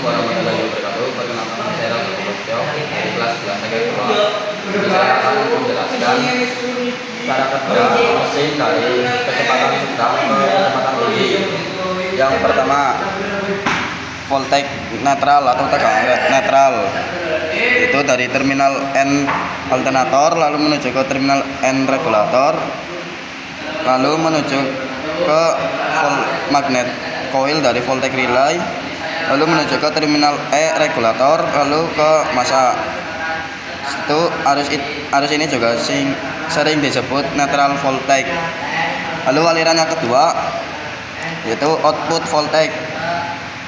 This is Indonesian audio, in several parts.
warahmatullahi wabarakatuh. Perkenalkan saya Raffi Prasetyo dari kelas 11 TK 2. Jadi saya akan menjelaskan cara kerja mesin dari kecepatan sedang ke kecepatan tinggi. Yang pertama, voltage netral atau tegangan netral. Itu dari terminal N alternator lalu menuju ke terminal N regulator, lalu menuju ke magnet coil dari voltage relay, lalu menuju ke terminal E regulator, lalu ke massa. Itu arus ini juga sering disebut netral voltage. Lalu aliran yang kedua yaitu output voltage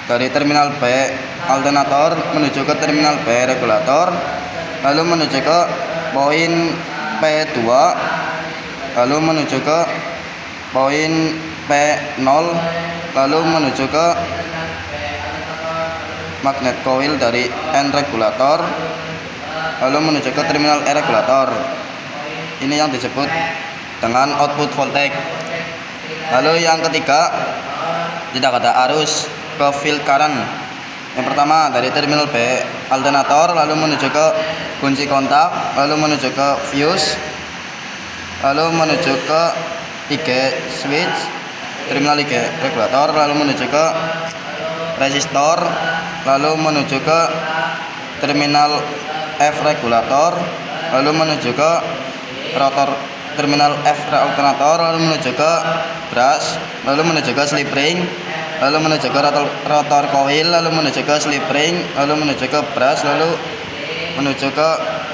dari terminal B alternator menuju ke terminal B regulator, lalu menuju ke poin P2, lalu menuju ke poin P0, lalu menuju ke magnet coil dari N regulator, lalu menuju ke terminal E regulator. Ini yang disebut dengan output voltage. Lalu yang ketiga, tidak ada arus ke field current. Yang pertama dari terminal B alternator lalu menuju ke kunci kontak, lalu menuju ke fuse, lalu menuju ke IG switch, terminal IG regulator, lalu menuju ke resistor, lalu menuju ke terminal F regulator, lalu menuju ke rotor terminal F alternator, lalu menuju ke brush, lalu menuju ke slip ring, lalu menuju ke rotor coil, lalu menuju ke slip ring, lalu menuju ke brush, lalu menuju ke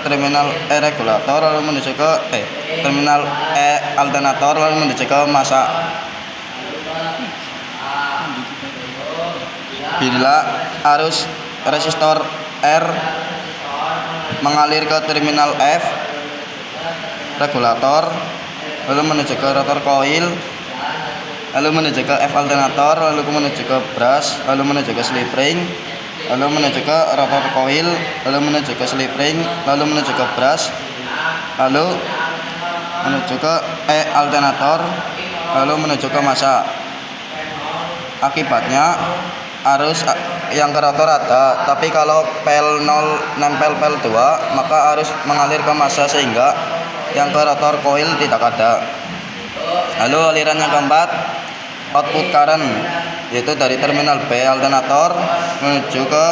terminal E regulator, lalu menuju ke terminal E alternator, lalu menuju ke massa. Bila arus resistor R mengalir ke terminal F regulator, lalu menuju ke rotor coil, lalu menuju ke F alternator, lalu menuju ke brush, lalu menuju ke slip ring, lalu menuju ke rotor coil, lalu menuju ke slip ring, lalu menuju ke brush, lalu menuju ke E alternator, lalu menuju ke massa. Akibatnya arus yang ke rotor ada, tapi kalau PL0 nempel PL2 maka arus mengalir ke massa sehingga yang ke rotor coil tidak ada. Lalu aliran yang keempat, output current, yaitu dari terminal B alternator menuju ke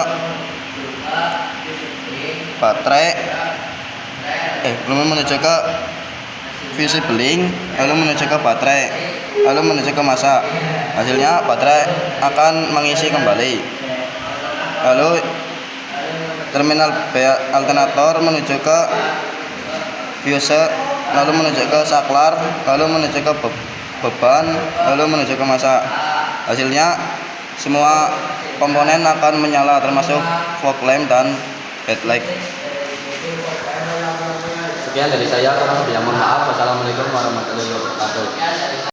baterai, menuju ke fuse bling, lalu menuju ke baterai, lalu menuju ke massa. Hasilnya baterai akan mengisi kembali. Lalu terminal B alternator menuju ke fuse, lalu menuju ke saklar, lalu menuju ke beban, lalu menuju ke massa. Hasilnya semua komponen akan menyala termasuk fog lamp dan headlight. Sekian dari saya, kurang lebih mohon maaf. Wassalamualaikum warahmatullahi wabarakatuh.